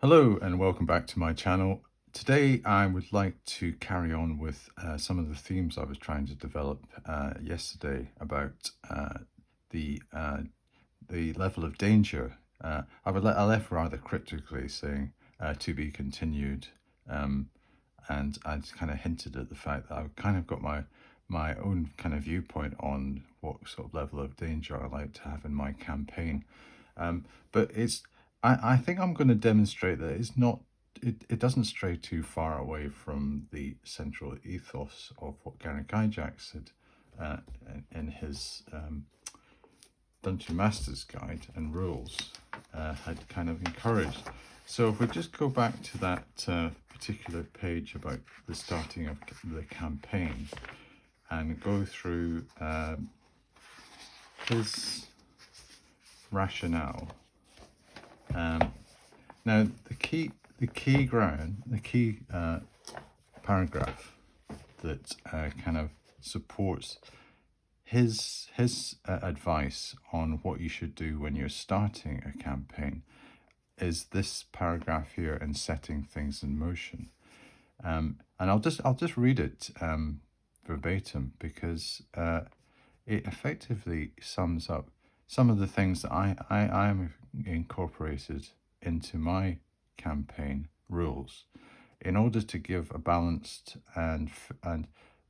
Hello and welcome back to my channel. Today I would like to carry on with some of the themes I was trying to develop yesterday about the uh, the level of danger. I left rather cryptically saying to be continued, um, and I kind of hinted at the fact that I've kind of got my own kind of viewpoint on what sort of level of danger I like to have in my campaign. But I think I'm going to demonstrate that it doesn't stray too far away from the central ethos of what Gary Gygax said in his Dungeon Master's Guide and Rules had kind of encouraged. So if we just go back to that particular page about the starting of the campaign and go through his rationale. Now the key paragraph that kind of supports his advice on what you should do when you're starting a campaign is this paragraph here in setting things in motion. And I'll just read it verbatim because it effectively sums up some of the things that I'm incorporated into my campaign rules in order to give a balanced and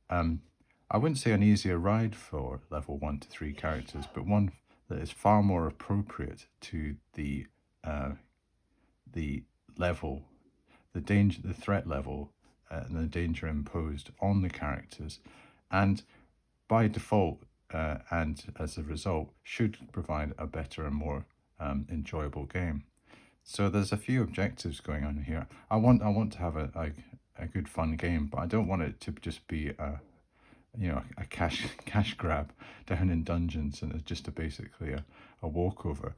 I wouldn't say an easier ride for level 1 to 3 characters, but one that is far more appropriate to the level, the danger, the threat level, and the danger imposed on the characters, and by default and as a result should provide a better and more enjoyable game. So there's a few objectives going on here. I want to have a good fun game, but I don't want it to just be a cash grab down in dungeons and it's just basically a walkover.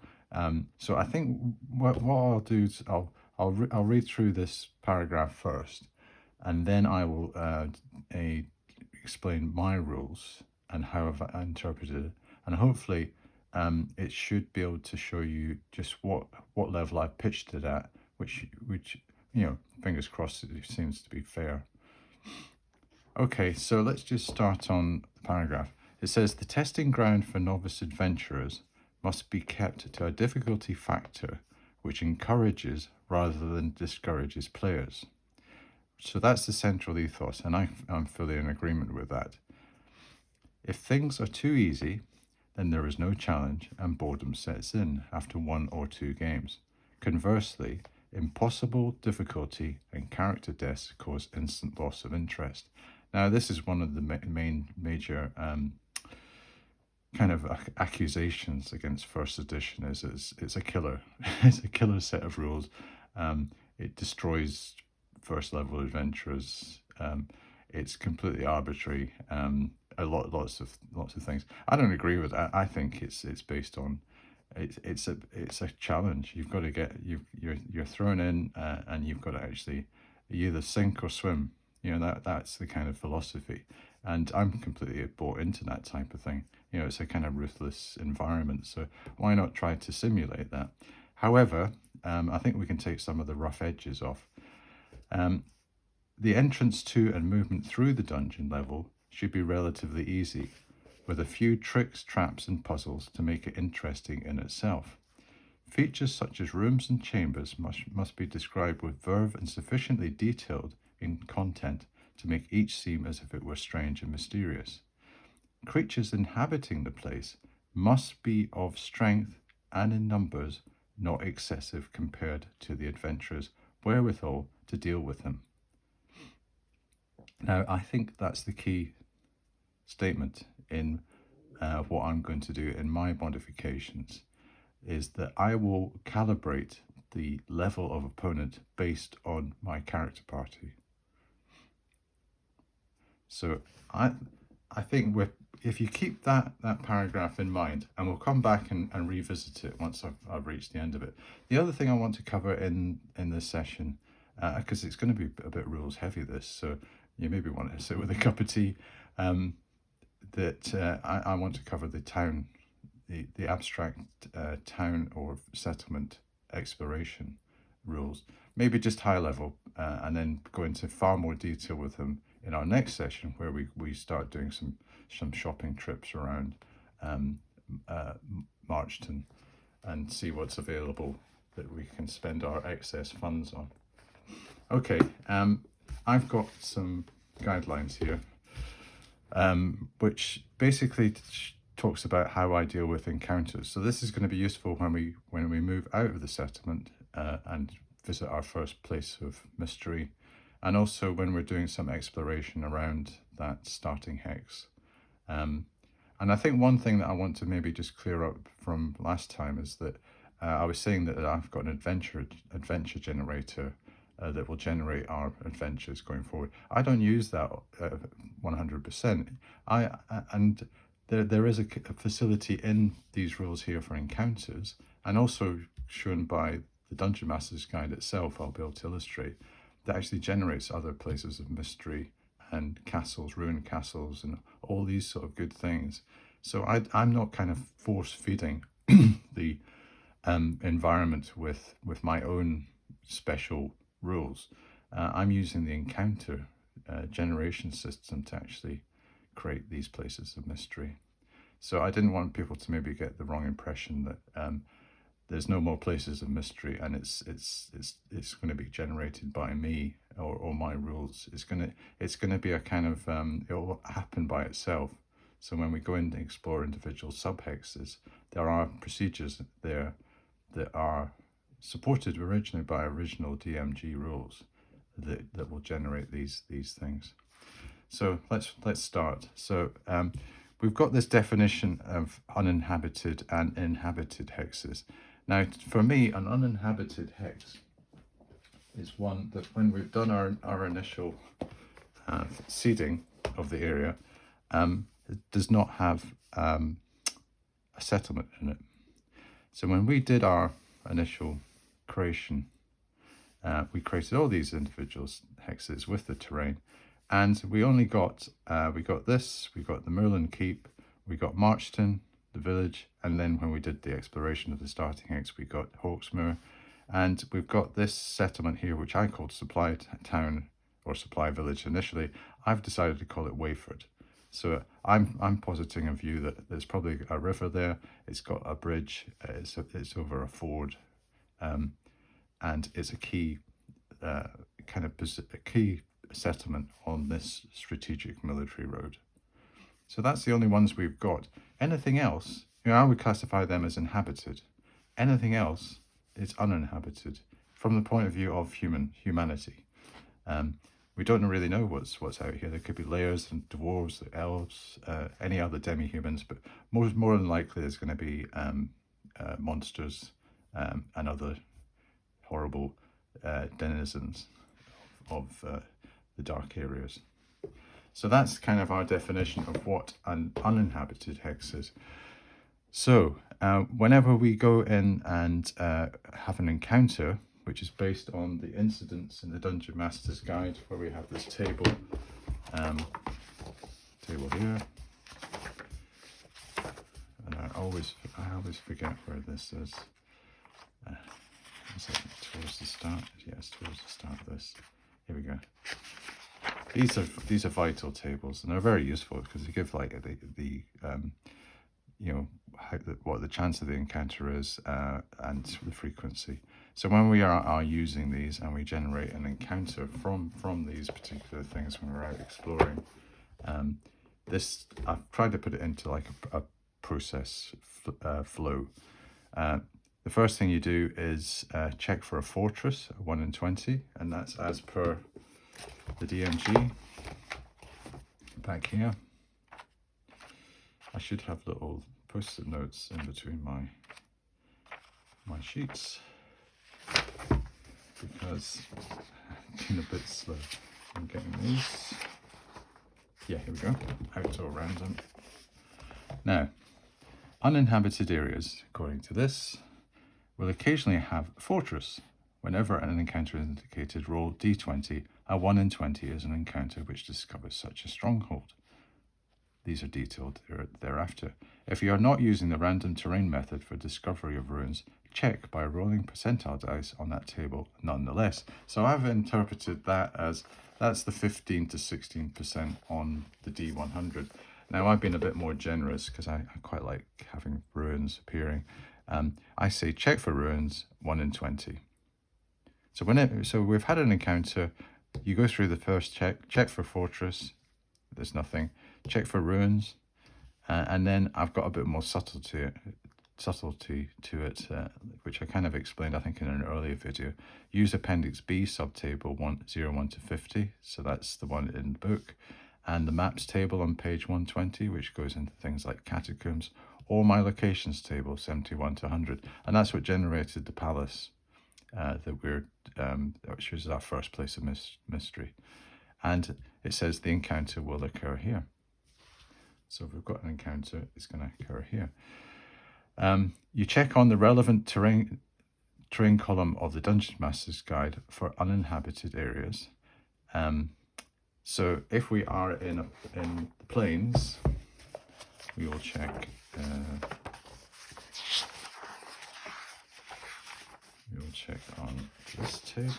So I think what I'll do is I'll read through this paragraph first, and then I will explain my rules and how I've interpreted it, and hopefully it should be able to show you just what level I've pitched it at, which fingers crossed, it seems to be fair. Okay, so let's just start on the paragraph. It says the testing ground for novice adventurers must be kept to a difficulty factor which encourages rather than discourages players. So that's the central ethos, and I'm fully in agreement with that. If things are too easy, then there is no challenge and boredom sets in after 1 or 2 games. Conversely, impossible difficulty and character deaths cause instant loss of interest. Now, this is one of the main major kind of accusations against first edition. Is it's a killer, it's a killer set of rules. It destroys first level adventurers. It's completely arbitrary. Lots of things. I don't agree with that. I think it's based on it's a challenge. You've got to get you're thrown in and you've got to actually you either sink or swim. That's the kind of philosophy, and I'm completely bought into that type of thing. It's a kind of ruthless environment, so why not try to simulate that? However, I think we can take some of the rough edges off. The entrance to and movement through the dungeon level should be relatively easy, with a few tricks, traps and puzzles to make it interesting in itself. Features such as rooms and chambers must be described with verve and sufficiently detailed in content to make each seem as if it were strange and mysterious. Creatures inhabiting the place must be of strength and in numbers not excessive compared to the adventurer's wherewithal to deal with them. Now, I think that's the key statement in what I'm going to do in my modifications, is that I will calibrate the level of opponent based on my character party. So I think if you keep that paragraph in mind, and we'll come back and revisit it once I've reached the end of it. The other thing I want to cover in this session, because it's going to be a bit rules heavy, this, so you maybe want to sit with a cup of tea, that I want to cover the town, the abstract town or settlement exploration rules, maybe just high level, and then go into far more detail with them in our next session, where we start doing some shopping trips around Marchton and see what's available that we can spend our excess funds on. Okay, I've got some guidelines here, which basically talks about how I deal with encounters. So this is going to be useful when we move out of the settlement and visit our first place of mystery, and also when we're doing some exploration around that starting hex. And I think one thing that I want to maybe just clear up from last time is that I was saying that I've got an adventure generator that will generate our adventures going forward. I don't use that 100%. And there is a facility in these rules here for encounters, and also shown by the Dungeon Master's Guide itself, I'll be able to illustrate, that actually generates other places of mystery and castles, ruined castles, and all these sort of good things. So I'm not kind of force feeding the environment with my own special rules. I'm using the encounter generation system to actually create these places of mystery. So I didn't want people to maybe get the wrong impression that there's no more places of mystery and it's going to be generated by me or my rules. It's going to be a kind of it will happen by itself. So when we go in to explore individual subhexes, there are procedures there that are supported originally by original DMG rules that will generate these things. So let's start. So we've got this definition of uninhabited and inhabited hexes. Now, for me, an uninhabited hex is one that when we've done our initial seeding of the area, it does not have a settlement in it. So when we did our initial creation, we created all these individual hexes with the terrain, and we only got we got the Merlin Keep, we got Marchton, the village, and then when we did the exploration of the starting hex, we got Hawksmoor, and we've got this settlement here, which I called Supply Town or Supply Village initially. I've decided to call it Wayford. So I'm positing a view that there's probably a river there. It's got a bridge. It's over a ford, and it's a key a key settlement on this strategic military road. So that's the only ones we've got. Anything else, I would classify them as inhabited. Anything else is uninhabited from the point of view of humanity. We don't really know what's out here. There could be layers and dwarves, elves, any other demi-humans, but more than likely there's going to be monsters and other horrible denizens of the dark areas. So that's kind of our definition of what an uninhabited hex is. So whenever we go in and have an encounter, which is based on the incidents in the Dungeon Master's Guide, where we have this table here, and I always forget where this is. Is it towards the start? Yes, towards the start of this. Here we go. These are vital tables, and they're very useful because they give like the what the chance of the encounter is and the frequency. So when we are using these and we generate an encounter from these particular things when we're out exploring, this I've tried to put it into like a process flow. The first thing you do is check for a fortress, 1 in 20, and that's as per the DMG. Back here, I should have little post-it notes in between my sheets because I've been a bit slow in getting these. Yeah, here we go. Outdoor random. Now, uninhabited areas, according to this, will occasionally have a fortress. Whenever an encounter is indicated, roll d20. A 1 in 20 is an encounter which discovers such a stronghold. These are detailed thereafter. If you are not using the random terrain method for discovery of ruins, check by rolling percentile dice on that table nonetheless. So I've interpreted that as that's the 15 to 16% on the D100. Now I've been a bit more generous because I quite like having ruins appearing. I say check for ruins 1 in 20. So we've had an encounter. You go through the first check for fortress, there's nothing. Check for ruins, and then I've got a bit more subtlety to it, which I kind of explained, I think, in an earlier video. Use Appendix B subtable 01 to 50, so that's the one in the book, and the maps table on page 120, which goes into things like catacombs, or my locations table 71 to 100, and that's what generated the palace which is our first place of mystery. And it says the encounter will occur here. So if we've got an encounter, it's going to occur here. You check on the relevant terrain column of the Dungeon Master's Guide for uninhabited areas. So if we are in the plains, we will check. We will check on this table.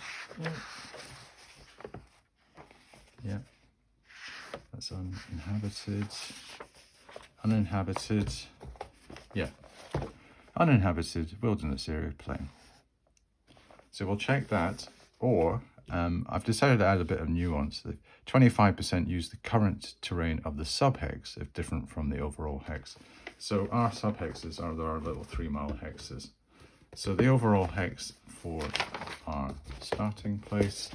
Yeah, that's uninhabited. Uninhabited. Yeah, uninhabited wilderness area plain. So we'll check that, or I've decided to add a bit of nuance. The 25% use the current terrain of the subhex if different from the overall hex. So our subhexes are our little 3-mile hexes. So the overall hex for our starting place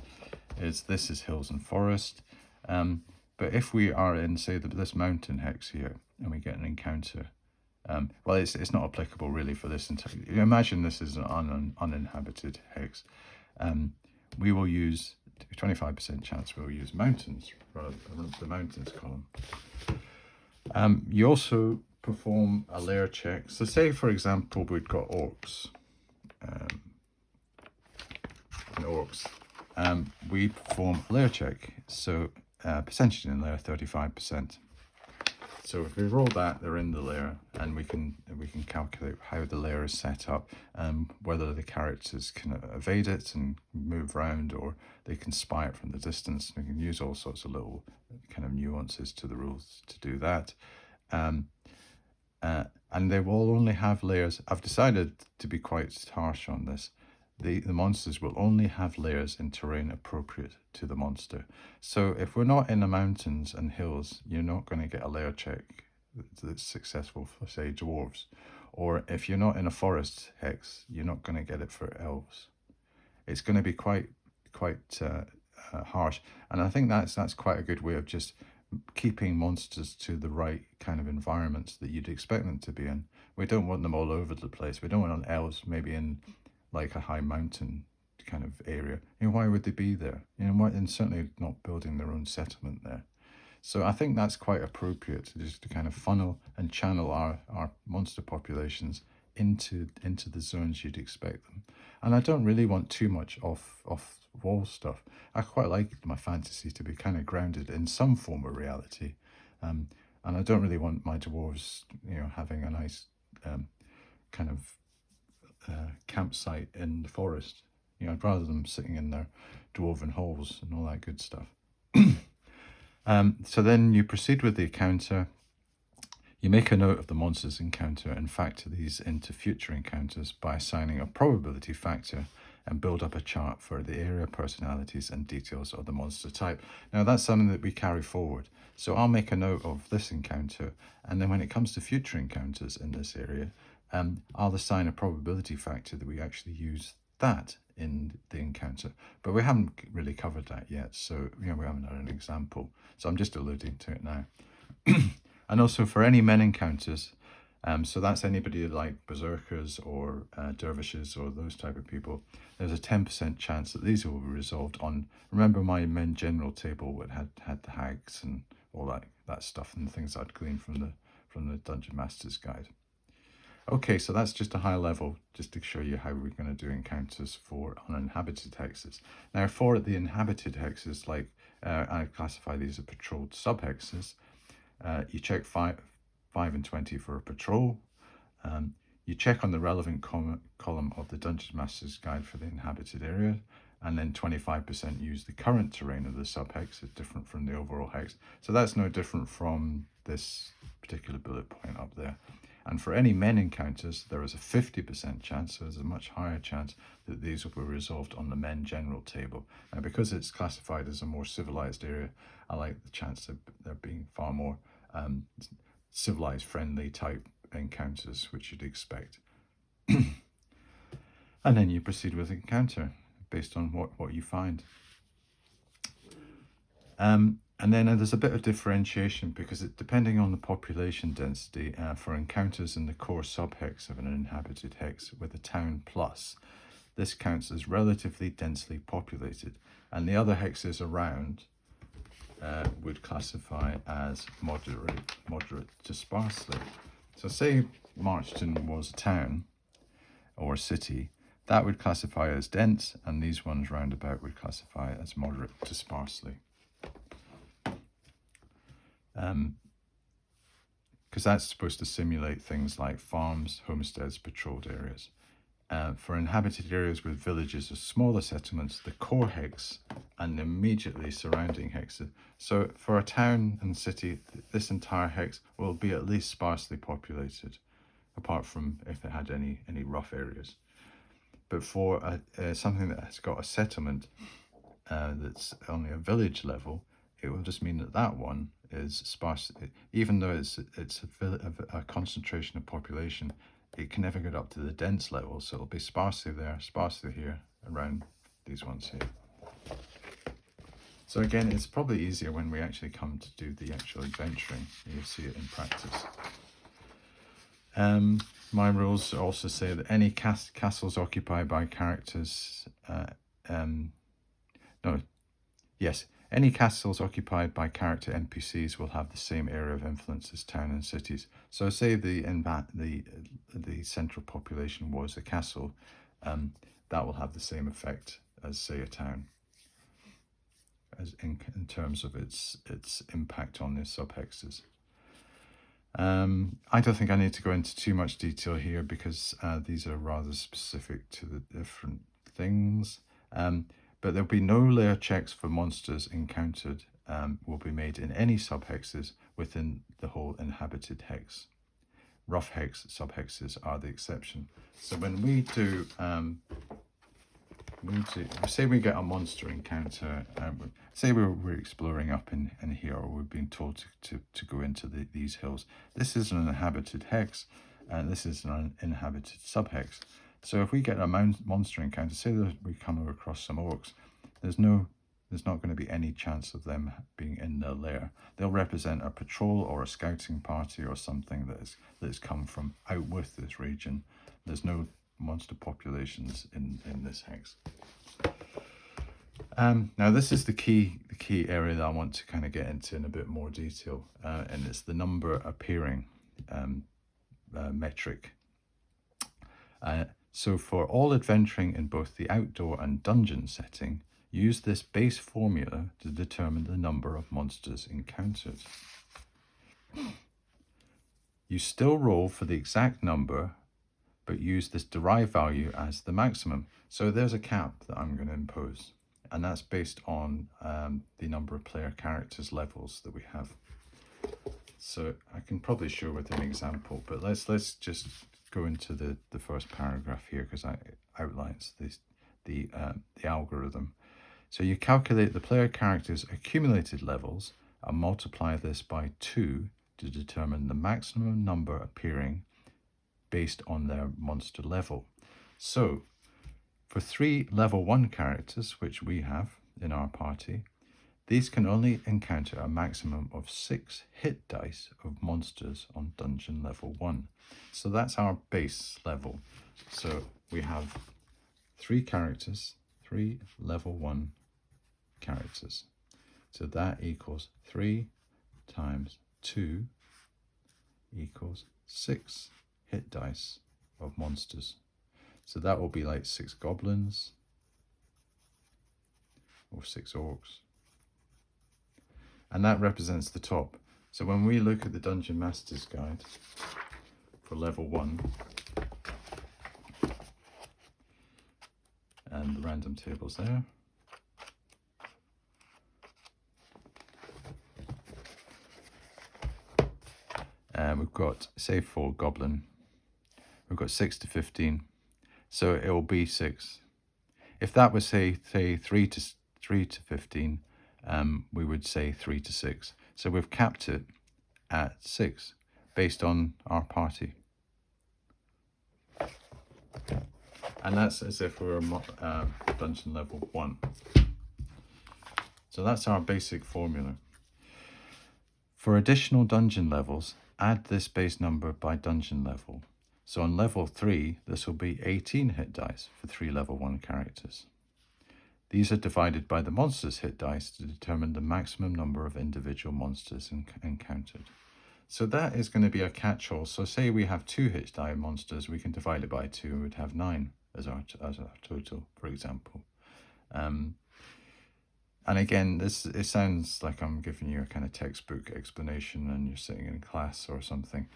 is this is hills and forest. But if we are in, say, this mountain hex here, and we get an encounter, well, it's not applicable really for this entire. Imagine this is an uninhabited hex. We will use 25% chance. We'll use mountains rather than the mountains column. You also perform a layer check. So, say for example, we've got orcs. We perform a layer check. So percentage in layer 35%. So if we roll that, they're in the layer, and we can calculate how the layer is set up, whether the characters can evade it and move around, or they can spy it from the distance. We can use all sorts of little kind of nuances to the rules to do that. And they will only have layers. I've decided to be quite harsh on this. The monsters will only have layers in terrain appropriate to the monster. So if we're not in the mountains and hills, you're not going to get a layer check that's successful for, say, dwarves. Or if you're not in a forest hex, you're not going to get it for elves. It's going to be quite harsh. And I think that's quite a good way of just keeping monsters to the right kind of environments that you'd expect them to be in. We don't want them all over the place. We don't want elves maybe in like a high mountain kind of area. Why would they be there? And certainly not building their own settlement there. So I think that's quite appropriate, just to kind of funnel and channel our monster populations into the zones you'd expect them. And I don't really want too much off wall stuff. I quite like my fantasy to be kind of grounded in some form of reality. And I don't really want my dwarves, having a nice kind of campsite in the forest. I'd rather them sitting in their dwarven holes and all that good stuff. So then you proceed with the encounter. You make a note of the monster's encounter and factor these into future encounters by assigning a probability factor, and build up a chart for the area, personalities, and details of the monster type. Now that's something that we carry forward. So I'll make a note of this encounter, and then when it comes to future encounters in this area, I'll assign a probability factor that we actually use that in the encounter. But we haven't really covered that yet, so we haven't had an example. So I'm just alluding to it now. And also for any men encounters, so that's anybody like berserkers or dervishes or those type of people, there's a 10% chance that these will be resolved on, remember my men general table that had the hags and all that stuff and the things I'd gleaned from the Dungeon Master's Guide. Okay, so that's just a high level, just to show you how we're going to do encounters for uninhabited hexes. Now for the inhabited hexes, like I classify these as patrolled subhexes. You check 5 and 20 for a patrol. you check on the relevant column of the Dungeon Master's Guide for the inhabited area, and then 25% use the current terrain of the subhex. It's different from the overall hex. So that's no different from this particular bullet point up there. And for any men encounters, there is a 50% chance, so there's a much higher chance that these will be resolved on the men general table. And because it's classified as a more civilized area, I like the chance of there being far more civilized, friendly type encounters, which you'd expect. And then you proceed with the encounter based on what you find. And then there's a bit of differentiation because depending on the population density, for encounters in the core subhex of an inhabited hex with a town plus, this counts as relatively densely populated, and the other hexes around would classify as moderate to sparsely. So say Marchton was a town or a city, that would classify as dense, and these ones roundabout would classify as moderate to sparsely. Because that's supposed to simulate things like farms, homesteads, patrolled areas. For inhabited areas with villages or smaller settlements, the core hex and the immediately surrounding hexes. So for a town and city, this entire hex will be at least sparsely populated, apart from if it had any rough areas. But for something that has got a settlement that's only a village level, it will just mean that that one is sparse. Even though it's a concentration of population, it can never get up to the dense level, so it'll be sparsely there, sparsely here, around these ones here. So again, it's probably easier when we actually come to do the actual adventuring. You'll see it in practice. My rules also say that any castles occupied by characters, any castles occupied by character NPCs will have the same area of influence as town and cities. So say the central population was a castle, that will have the same effect as, say, a town, as in terms of its impact on the subhexes. I don't think I need to go into too much detail here because these are rather specific to the different things. But there'll be no layer checks for monsters encountered will be made in any subhexes within the whole inhabited hex. Rough hex subhexes are the exception. So when we do, say we get a monster encounter, say we're exploring up in here, or we've been told to go into these hills. This is an inhabited hex, and this is an inhabited subhex. So if we get a monster encounter, say that we come across some orcs, there's not going to be any chance of them being in their lair. They'll represent a patrol or a scouting party or something that's come from out with this region. There's no monster populations in this hex. Now this is the key area that I want to kind of get into in a bit more detail, and it's the number appearing metric. So for all adventuring in both the outdoor and dungeon setting, use this base formula to determine the number of monsters encountered. You still roll for the exact number, but use this derived value as the maximum. So there's a cap that I'm going to impose, and that's based on the number of player characters levels that we have. So I can probably show with an example, but let's just go into the first paragraph here because it outlines the algorithm. So you calculate the player character's accumulated levels and multiply this by 2 to determine the maximum number appearing based on their monster level. So for 3 level 1 characters, which we have in our party, these can only encounter a maximum of 6 hit dice of monsters on dungeon level 1. So that's our base level. So we have 3 characters, 3 level 1 characters. So that equals 3 times 2 equals 6 hit dice of monsters. So that will be like 6 goblins or 6 orcs. And that represents the top. So when we look at the Dungeon Master's Guide for level 1, and the random tables there. We've got, say for Goblin, we've got 6 to 15, so it will be 6. If that was say 3 to 15, we would say 3 to 6. So we've capped it at 6 based on our party. And that's as if we were dungeon level 1. So that's our basic formula. For additional dungeon levels, add this base number by dungeon level. So on level 3, this will be 18 hit dice for 3 level 1 characters. These are divided by the monster's hit dice to determine the maximum number of individual monsters encountered. So that is going to be a catch-all. So say we have 2 hit die monsters, we can divide it by 2 and we'd have 9 as our total, for example. And again, it sounds like I'm giving you a kind of textbook explanation and you're sitting in class or something.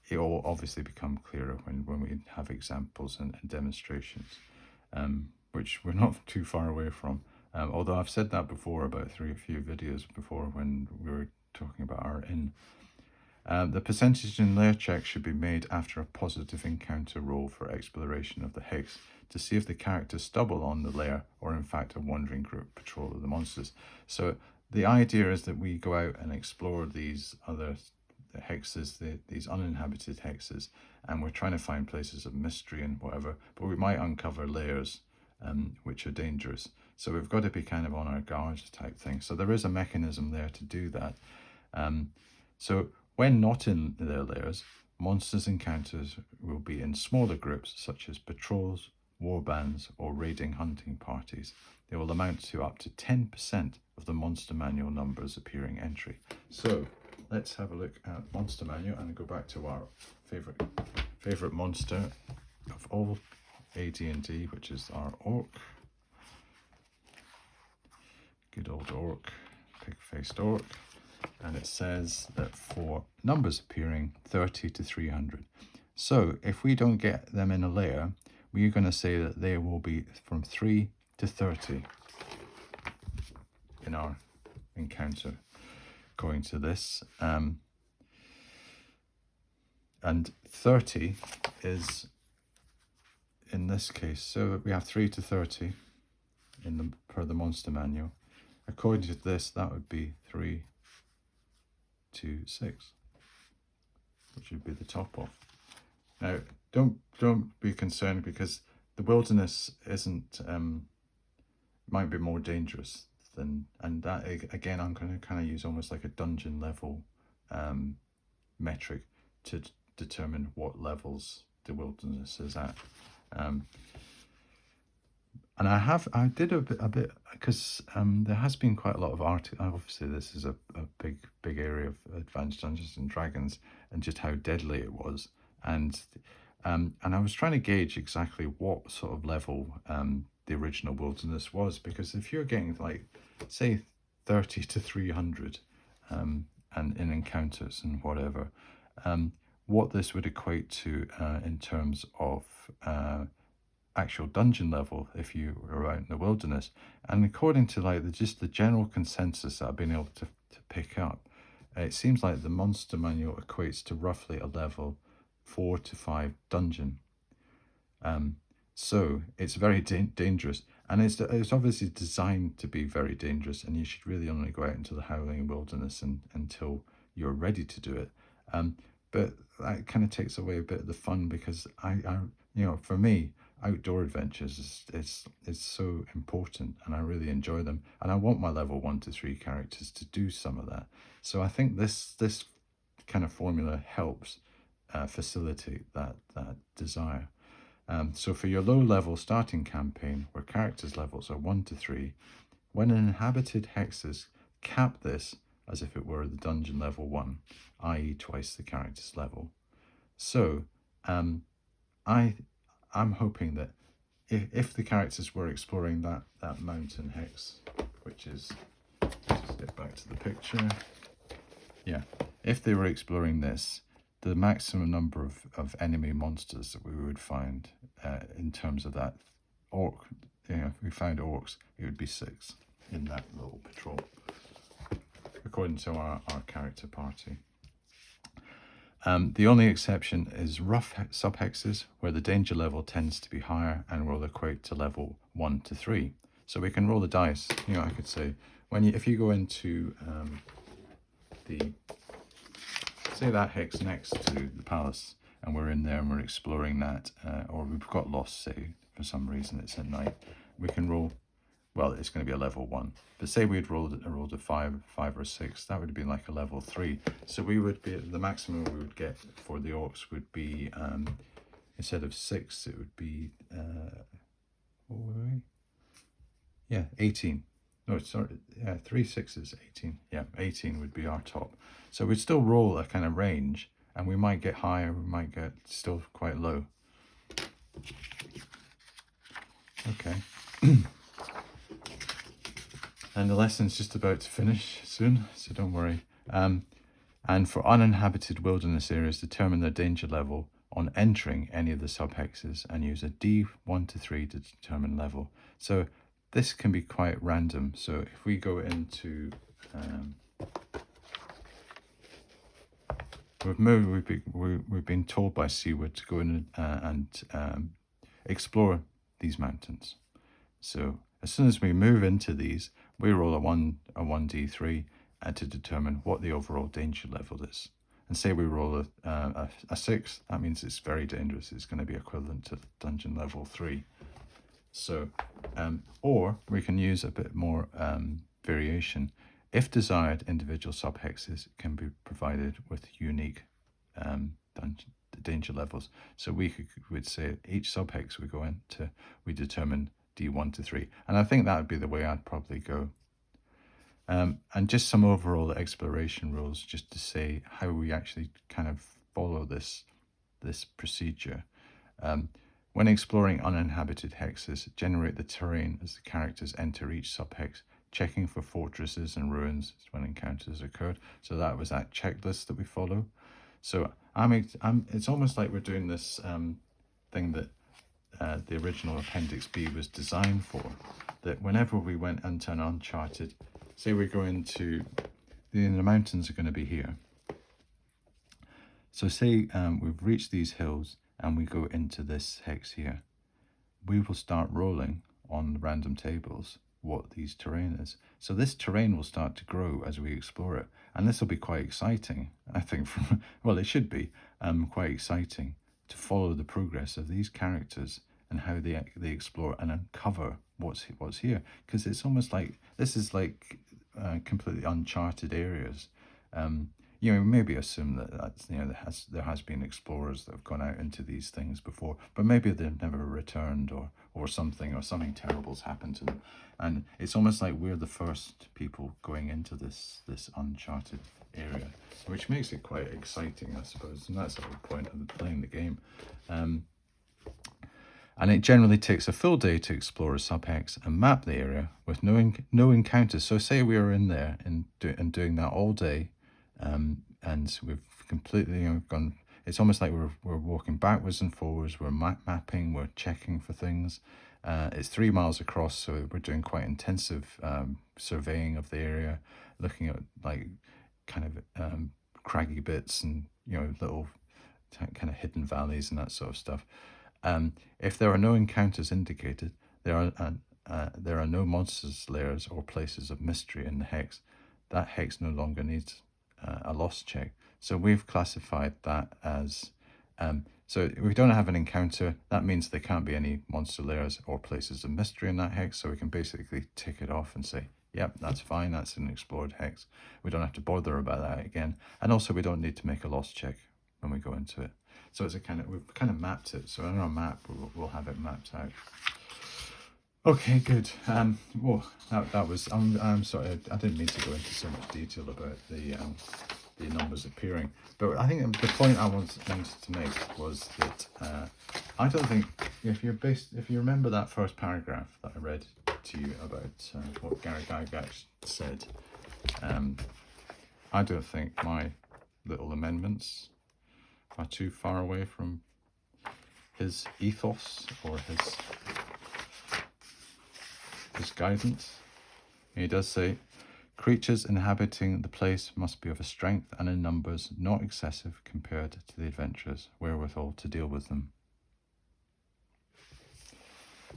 It will obviously become clearer when we have examples and demonstrations, which we're not too far away from. Although I've said that before about a few videos before when we were talking about our in. The percentage in layer check should be made after a positive encounter roll for exploration of the hex to see if the characters stumble on the layer or in fact a wandering group patrol of the monsters. So the idea is that we go out and explore these other hexes, these uninhabited hexes, and we're trying to find places of mystery and whatever, but we might uncover layers which are dangerous. So we've got to be kind of on our guard type thing. So there is a mechanism there to do that. So when not in their layers, monsters encounters will be in smaller groups such as patrols, warbands, or raiding hunting parties. They will amount to up to 10% of the monster manual numbers appearing entry. So let's have a look at monster manual and go back to our favorite monster of all AD&D, which is our orc. Good old orc, pig-faced orc. And it says that for numbers appearing 30 to 300. So if we don't get them in a layer, we're going to say that they will be from 3 to 30 in our encounter according to this. And 30 is in this case, so we have 3 to 30 per the monster manual. According to this, that would be 3 to 6, which would be the top off. Now, don't be concerned because the wilderness isn't might be more dangerous than, and that again I'm going to kind of use almost like a dungeon level metric to determine what levels the wilderness is at. And I did a bit because there has been quite a lot of obviously this is a big area of Advanced Dungeons and Dragons and just how deadly it was, and I was trying to gauge exactly what sort of level the original wilderness was, because if you're getting like say 30 to 300 and in encounters and whatever, what this would equate to in terms of actual dungeon level if you were out in the wilderness. And according to like just the general consensus that I've been able to pick up, it seems like the monster manual equates to roughly a level 4 to 5 dungeon. So it's very dangerous, and it's obviously designed to be very dangerous, and you should really only go out into the howling wilderness until you're ready to do it. But that kind of takes away a bit of the fun, because I for me, outdoor adventures is so important, and I really enjoy them, and I want my level 1 to 3 characters to do some of that. So I think this kind of formula helps facilitate that desire. So for your low level starting campaign, where characters levels are 1 to 3, when Inhabited hexes, cap this as if it were the dungeon level 1, i.e. twice the character's level. So I'm hoping that if the characters were exploring that mountain hex, which is, let's just get back to the picture. Yeah, if they were exploring this, the maximum number of enemy monsters that we would find in terms of that orc if we found orcs, it would be 6 in that little patrol, according to our character party. The only exception is rough subhexes, where the danger level tends to be higher and will equate to level 1 to 3. So we can roll the dice. I could say, if you go into say that hex next to the palace, and we're in there and we're exploring that, or we've got lost, say, for some reason it's at night, we can roll, well, it's going to be a level 1. But say we'd rolled a 5 or 6, that would be like a level 3. So we would be, the maximum we would get for the orcs would be, instead of 6, it would be, what were we? Yeah, 18. No, sorry, 3 6s, 18. Yeah, 18 would be our top. So we'd still roll a kind of range, and we might get higher, we might get still quite low. Okay. And the lesson's just about to finish soon, so don't worry. And for uninhabited wilderness areas, determine their danger level on entering any of the subhexes and use a D1 to 3 to determine level. So this can be quite random. So if we go into, we've been told by Seaward to go in and explore these mountains. So as soon as we move into these, we roll a 1d3 to determine what the overall danger level is. And say we roll a 6, that means it's very dangerous. It's going to be equivalent to dungeon level 3. So, or we can use a bit more variation. If desired, individual subhexes can be provided with unique danger levels. So we'd say each subhex we go into, we determine D1 to 3. And I think that would be the way I'd probably go. And just some overall exploration rules, just to say how we actually kind of follow this procedure. When exploring uninhabited hexes, generate the terrain as the characters enter each subhex, checking for fortresses and ruins when encounters occurred. So that was that checklist that we follow. So it's almost like we're doing this thing that the original Appendix B was designed for, that whenever we went into an uncharted, say we go into, the mountains are going to be here. So say we've reached these hills and we go into this hex here. We will start rolling on the random tables what these terrain is. So this terrain will start to grow as we explore it. And this will be quite exciting, I think, well, it should be quite exciting to follow the progress of these characters and how they explore and uncover what's here, because it's almost like this is like completely uncharted areas. Maybe assume that's there has been explorers that have gone out into these things before, but maybe they've never returned or something terrible's happened to them, and it's almost like we're the first people going into this uncharted area, which makes it quite exciting, I suppose, and that's the whole point of playing the game. And it generally takes a full day to explore a subhex and map the area with no encounters. So say we are in there and doing that all day, and we've completely gone. It's almost like we're walking backwards and forwards. We're mapping. We're checking for things. It's 3 miles across, so we're doing quite intensive surveying of the area, looking at like kind of craggy bits and little kind of hidden valleys and that sort of stuff. If there are no encounters indicated, there are no monsters, lairs, or places of mystery in the hex. That hex no longer needs a loss check. So we've classified that as, so if we don't have an encounter, that means there can't be any monster lairs or places of mystery in that hex. So we can basically tick it off and say, yep, that's fine, that's an explored hex. We don't have to bother about that again. And also we don't need to make a loss check when we go into it. So it's we've kind of mapped it. So on our map, we'll have it mapped out. Okay, good. Well, that was. I'm sorry, I didn't mean to go into so much detail about the numbers appearing, but I think the point I wanted to make was that I don't think if you remember that first paragraph that I read to you about what Gary Gygax said, I don't think my little amendments are too far away from his ethos or his his guidance. And he does say, creatures inhabiting the place must be of a strength and in numbers not excessive compared to the adventurers' wherewithal to deal with them.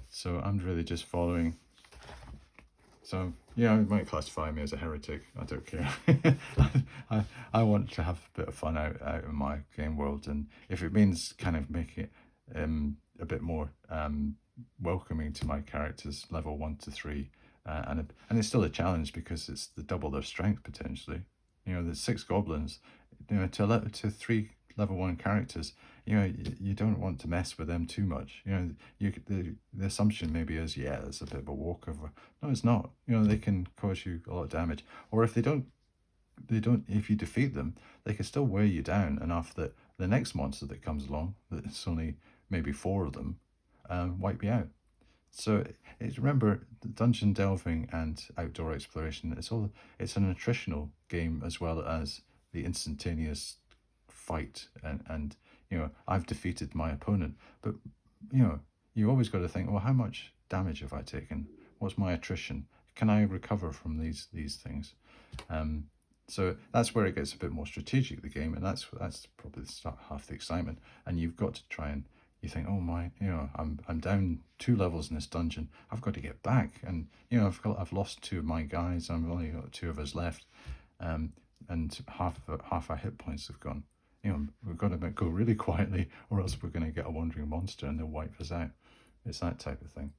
So I'm really just following. So yeah, you might classify me as a heretic. I don't care. I want to have a bit of fun out in my game world, and if it means kind of making it a bit more welcoming to my characters, level 1 to 3, and it's still a challenge because it's the double their strength potentially. You know, there's 6 goblins. You know, to 3 level 1 characters. You know, you don't want to mess with them too much. You know, the assumption maybe is, yeah, it's a bit of a walkover. No, it's not. You know, they can cause you a lot of damage, or if they don't, if you defeat them, they can still wear you down enough that the next monster that comes along, that's only maybe 4 of them, wipe you out. So remember, dungeon delving and outdoor exploration, it's an attritional game as well as the instantaneous fight, and you know, I've defeated my opponent, but you know, you always got to think, well, how much damage have I taken? What's my attrition? Can I recover from these things? So that's where it gets a bit more strategic, the game, and that's probably half the excitement. And you've got to try and you think, oh my, you know, I'm down 2 levels in this dungeon. I've got to get back, and you know, I've lost 2 of my guys. I've only got 2 of us left, and half our hit points have gone. You know, we've got to go really quietly, or else we're going to get a wandering monster and they'll wipe us out. It's that type of thing.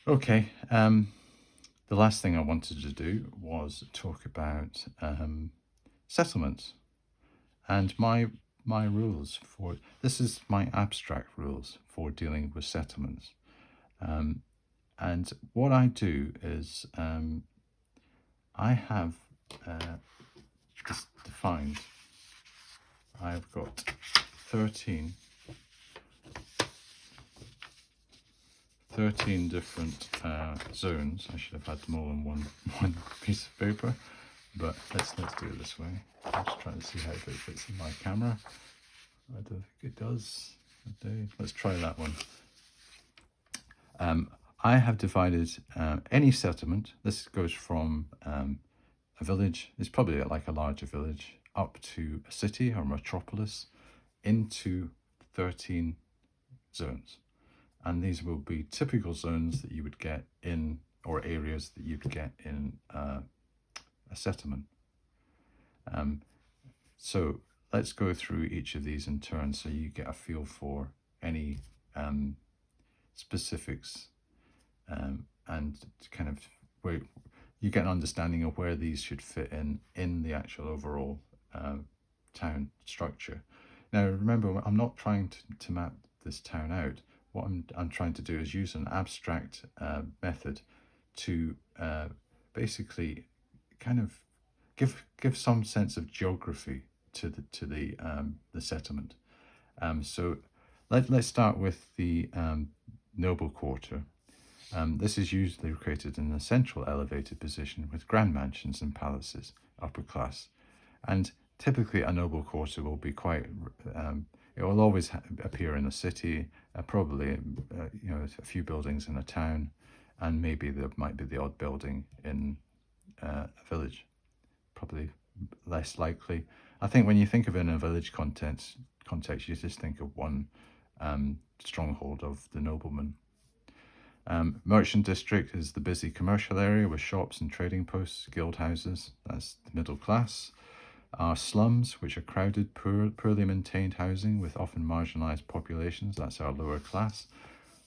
Okay. The last thing I wanted to do was talk about settlements, and my rules for this is my abstract rules for dealing with settlements. And what I do is I have just defined. I've got 13 different zones. I should have had them all in one piece of paper, but let's do it this way. I'm just trying to see how it fits in my camera. I don't think it does. Let's try that one. I have divided any settlement. This goes from a village. It's probably like a larger village up to a city or metropolis into 13 zones. And these will be typical zones that you would get in, or areas that you'd get in a settlement. So let's go through each of these in turn so you get a feel for any specifics, and kind of where you get an understanding of where these should fit in the actual overall town structure. Now remember, I'm not trying to map this town out. What I'm trying to do is use an abstract method to basically kind of give some sense of geography to the settlement. So let's start with the noble quarter. This is usually located in a central elevated position with grand mansions and palaces, upper class, and typically a noble quarter will be quite. It will always appear in a city, probably you know, a few buildings in a town, and maybe there might be the odd building in a village. Probably less likely. I think when you think of it in a village context, you just think of one stronghold of the nobleman. Merchant district is the busy commercial area with shops and trading posts, guild houses. That's the middle class. Our slums, which are crowded, poorly maintained housing with often marginalised populations. That's our lower class.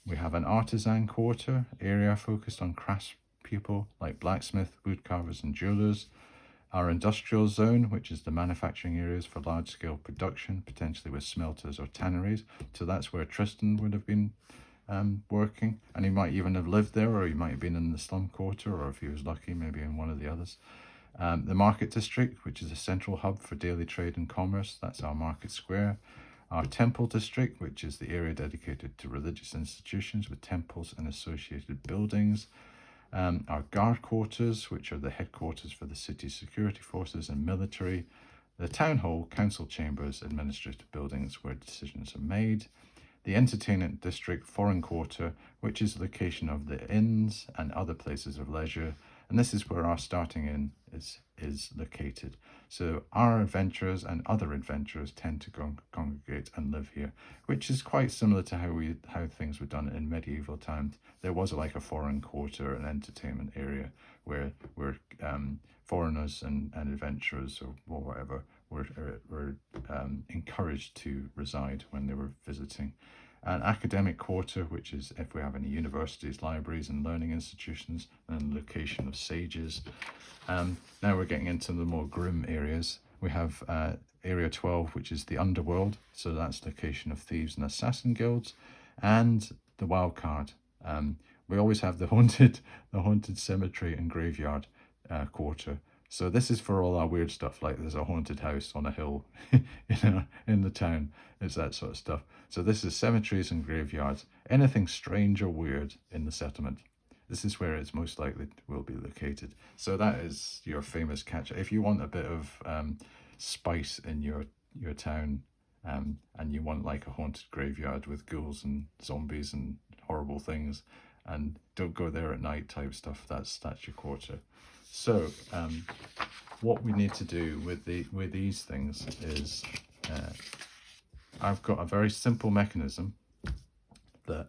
We have an artisan quarter area focused on crafts people like blacksmith, woodcarvers and jewellers. Our industrial zone, which is the manufacturing areas for large-scale production, potentially with smelters or tanneries. So that's where Tristan would have been working, and he might even have lived there, or he might have been in the slum quarter, or if he was lucky, maybe in one of the others. The market district, which is a central hub for daily trade and commerce. That's our market square. Our temple district, which is the area dedicated to religious institutions with temples and associated buildings. Our guard quarters, which are the headquarters for the city's security forces and military. The town hall, council chambers, administrative buildings where decisions are made. the entertainment district, foreign quarter, which is the location of the inns and other places of leisure. And this is where our starting inn is located. So our adventurers and other adventurers tend to congregate and live here, which is quite similar to how things were done in medieval times. There was like a foreign quarter, an entertainment area where foreigners and adventurers or whatever were encouraged to reside when they were visiting. An academic quarter, which is if we have any universities, libraries and learning institutions, and location of sages. Now we're getting into the more grim areas. We have Area 12, which is the underworld, so that's location of thieves and assassin guilds, and the wild card. We always have the haunted cemetery and graveyard quarter. So this is for all our weird stuff, like there's a haunted house on a hill in the town. It's that sort of stuff. So this is cemeteries and graveyards. Anything strange or weird in the settlement. This is where it's most likely will be located. So that is your famous catch. If you want a bit of spice in your town, and you want like a haunted graveyard with ghouls and zombies and horrible things, and don't go there at night type stuff, that's your quarter. So what we need to do with these things is I've got a very simple mechanism that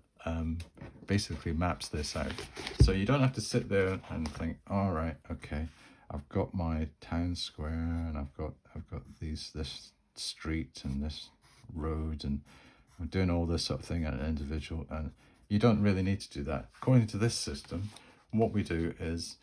basically maps this out. So you don't have to sit there and think, all right, okay, I've got my town square and I've got this street and this road, and I'm doing all this sort of thing at an individual, and you don't really need to do that. According to this system, what we do is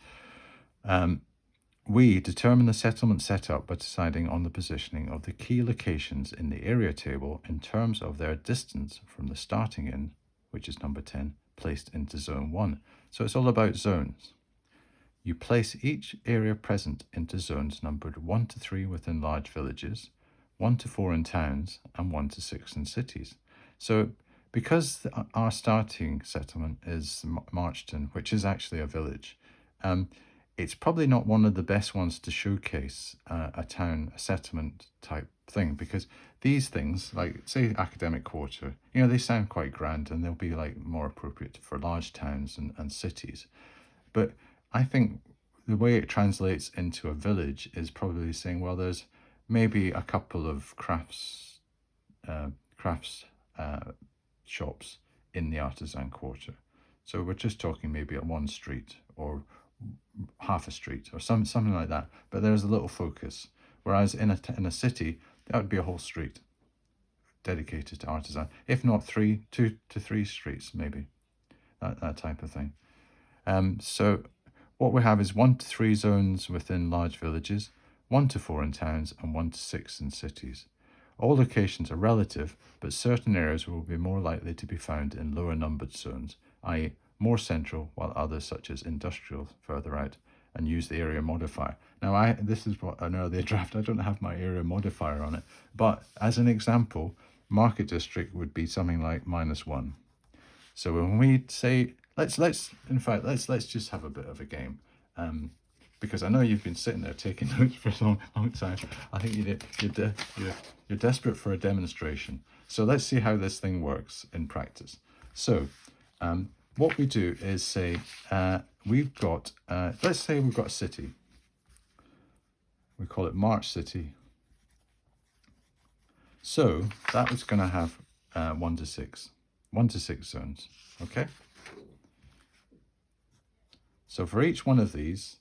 we determine the settlement setup by deciding on the positioning of the key locations in the area table in terms of their distance from the starting inn, which is number 10, placed into zone 1. So it's all about zones. You place each area present into zones numbered 1 to 3 within large villages, 1 to 4 in towns, and 1 to 6 in cities. So because our starting settlement is Marchton, which is actually a village, it's probably not one of the best ones to showcase a settlement type thing, because these things, like say academic quarter, they sound quite grand and they'll be like more appropriate for large towns and cities. But I think the way it translates into a village is probably saying, well, there's maybe a couple of crafts shops in the artisan quarter. So we're just talking maybe at one street or half a street or something like that, but there's a little focus. Whereas in a city, that would be a whole street dedicated to artisan, if not 2 to 3 streets, maybe that type of thing. So what we have is 1 to 3 zones within large villages, 1 to 4 in towns, and 1 to 6 in cities. All locations are relative, but certain areas will be more likely to be found in lower numbered zones, i.e. more central, while others such as industrial further out, and use the area modifier. Now this is what an earlier draft, I don't have my area modifier on it, but as an example, market district would be something like -1. So when we say let's just have a bit of a game, because I know you've been sitting there taking notes for a long time. I think you're desperate for a demonstration. So let's see how this thing works in practice. So what we do is say we've got, let's say we've got a city. We call it March City. So that is going to have 1 to 6 zones. Okay. So for each one of these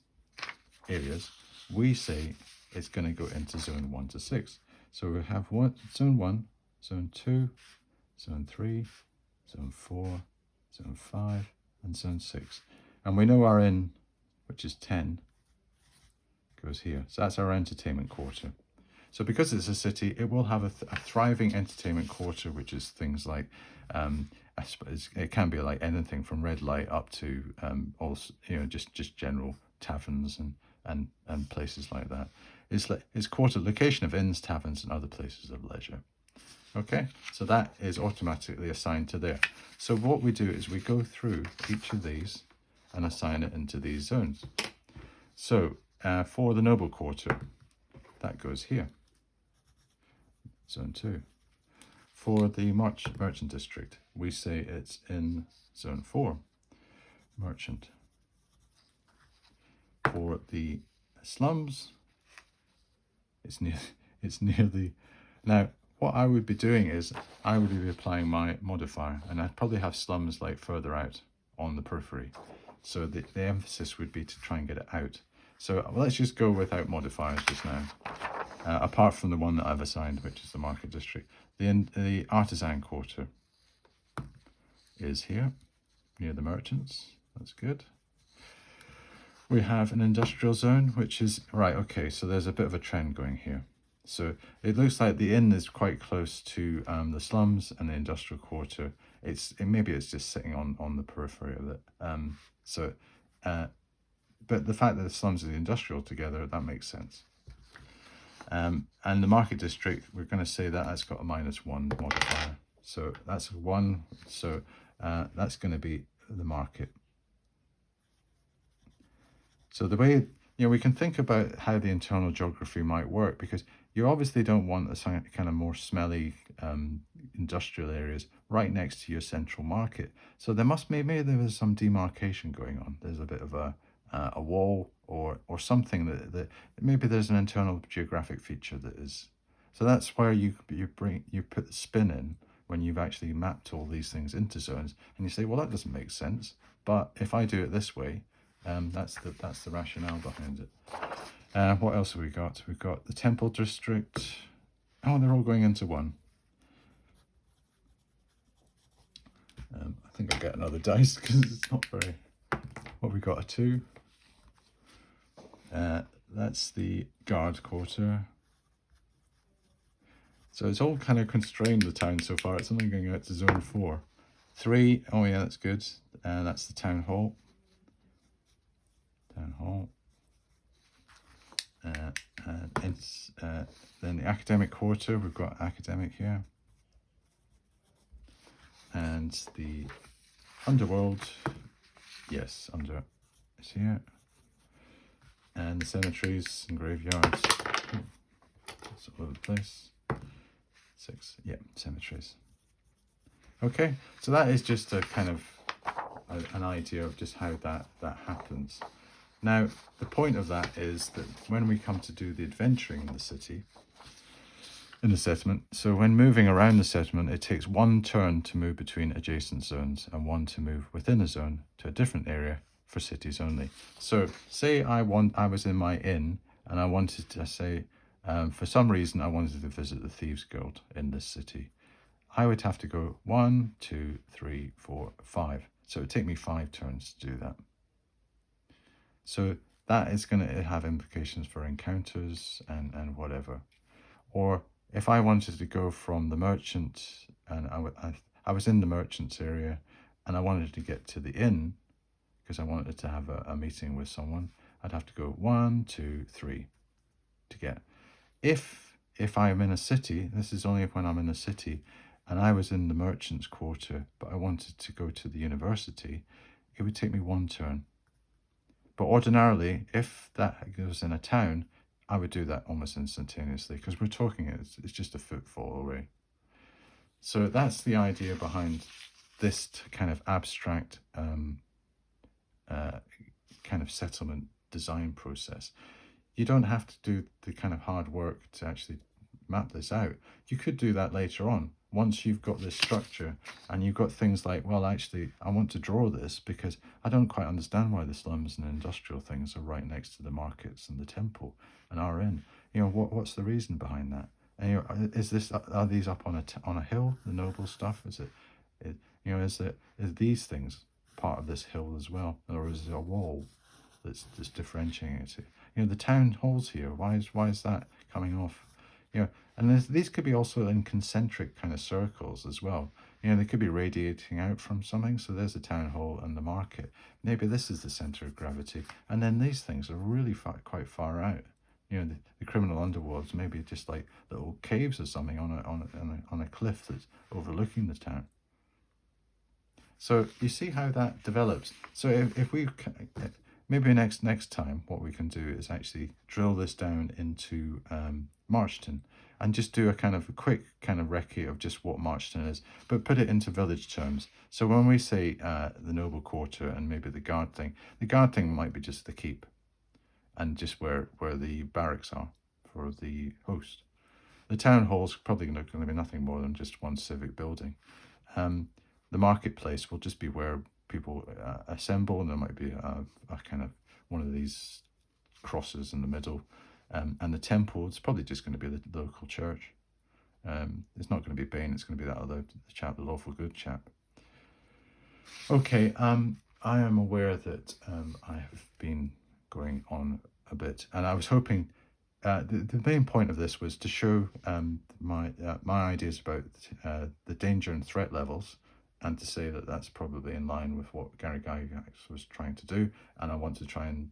areas, we say it's going to go into zone 1 to 6. So we have zone 1, zone 2, zone 3, zone 4, zone 5, and zone 6. And we know our inn, which is 10, goes here. So that's our entertainment quarter. So because it's a city, it will have a thriving entertainment quarter, which is things like, I suppose it can be like anything from red light up to also, just general taverns and places like that. It's quarter location of inns, taverns, and other places of leisure. Okay, so that is automatically assigned to there. So what we do is we go through each of these and assign it into these zones. So for the noble quarter, that goes here. Zone 2. for the merchant district, we say it's in zone 4, merchant. For the slums, it's near the... Now, what I would be doing is I would be applying my modifier, and I'd probably have slums like further out on the periphery. So the emphasis would be to try and get it out. So let's just go without modifiers just now, apart from the one that I've assigned, which is the market district. The artisan quarter is here, near the merchants. That's good. We have an industrial zone, which is... Right, okay, so there's a bit of a trend going here. So it looks like the inn is quite close to the slums and the industrial quarter. Maybe it's just sitting on the periphery of it. But the fact that the slums and the industrial together, that makes sense. And the market district, we're going to say that that's got a -1 modifier. So that's 1. So that's going to be the market. So the way, we can think about how the internal geography might work, because you obviously don't want a kind of more smelly industrial areas right next to your central market. So maybe there was some demarcation going on. There's a bit of a wall or something that maybe there's an internal geographic feature that is. So that's where you put the spin in when you've actually mapped all these things into zones, and you say, well, that doesn't make sense, but if I do it this way, that's the rationale behind it. What else have we got? We've got the temple district. Oh, they're all going into 1. I think I'll get another dice because it's not very... What we got, a 2. That's the guard quarter. So it's all kind of constrained, the town so far. It's only going out to zone 4. 3, oh yeah, that's good. That's the town hall. And it's then the academic quarter. We've got academic here, and the underworld. Yes, under is here, and the cemeteries and graveyards. It's all over the place. 6, yeah, cemeteries. Okay, so that is just a kind of an idea of just how that happens. Now, the point of that is that when we come to do the adventuring in the city, in the settlement, so when moving around the settlement, it takes 1 turn to move between adjacent zones and 1 to move within a zone to a different area for cities only. So say I was in my inn and I wanted to say, for some reason, I wanted to visit the Thieves Guild in this city. I would have to go 1, 2, 3, 4, 5. So it would take me 5 turns to do that. So that is going to have implications for encounters and whatever. Or if I wanted to go from the merchant, and I was in the merchant's area and I wanted to get to the inn because I wanted to have a meeting with someone, I'd have to go 1, 2, 3 to get. If I'm in a city, this is only when I'm in a city, and I was in the merchant's quarter, but I wanted to go to the university, it would take me 1 turn. But ordinarily, if that goes in a town, I would do that almost instantaneously, because we're talking, it's just a footfall away. So that's the idea behind this kind of abstract kind of settlement design process. You don't have to do the kind of hard work to actually map this out. You could do that later on, once you've got this structure and you've got things like, well, actually, I want to draw this because I don't quite understand why the slums and industrial things are right next to the markets and the temple and our inn. What's the reason behind that? And are these up on a hill, the noble stuff? Is these things part of this hill as well, or is it a wall that's differentiating it? The town halls here. Why is that coming off? And these could be also in concentric kind of circles as well. They could be radiating out from something. So there's the town hall and the market. Maybe this is the center of gravity. And then these things are really quite far out. The criminal underworlds, maybe just like little caves or something on a cliff that's overlooking the town. So you see how that develops. So if we maybe next time what we can do is actually drill this down into Marchton and just do a kind of a quick kind of recce of just what Marchton is, but put it into village terms. So when we say the noble quarter and maybe the guard thing might be just the keep and just where the barracks are for the host. The town hall's probably going to be nothing more than just one civic building. The marketplace will just be where people assemble, and there might be a kind of one of these crosses in the middle. And the temple, it's probably just going to be the local church. It's not going to be Bane, it's going to be that other chap, the lawful good chap. Okay, I am aware that I have been going on a bit, and I was hoping the main point of this was to show my ideas about the danger and threat levels, and to say that that's probably in line with what Gary Gygax was trying to do, and I want to try and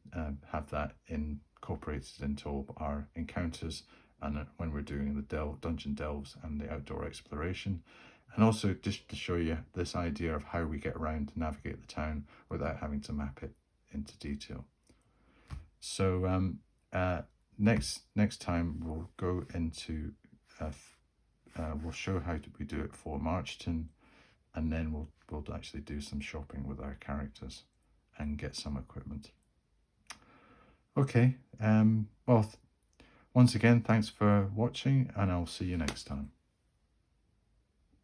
have that incorporated into all our encounters and when we're doing the dungeon delves and the outdoor exploration, and also just to show you this idea of how we get around to navigate the town without having to map it into detail. So next time we'll go into we'll show how we do it for Marchton, and then we'll actually do some shopping with our characters and get some equipment. Okay, well, once again, thanks for watching, and I'll see you next time.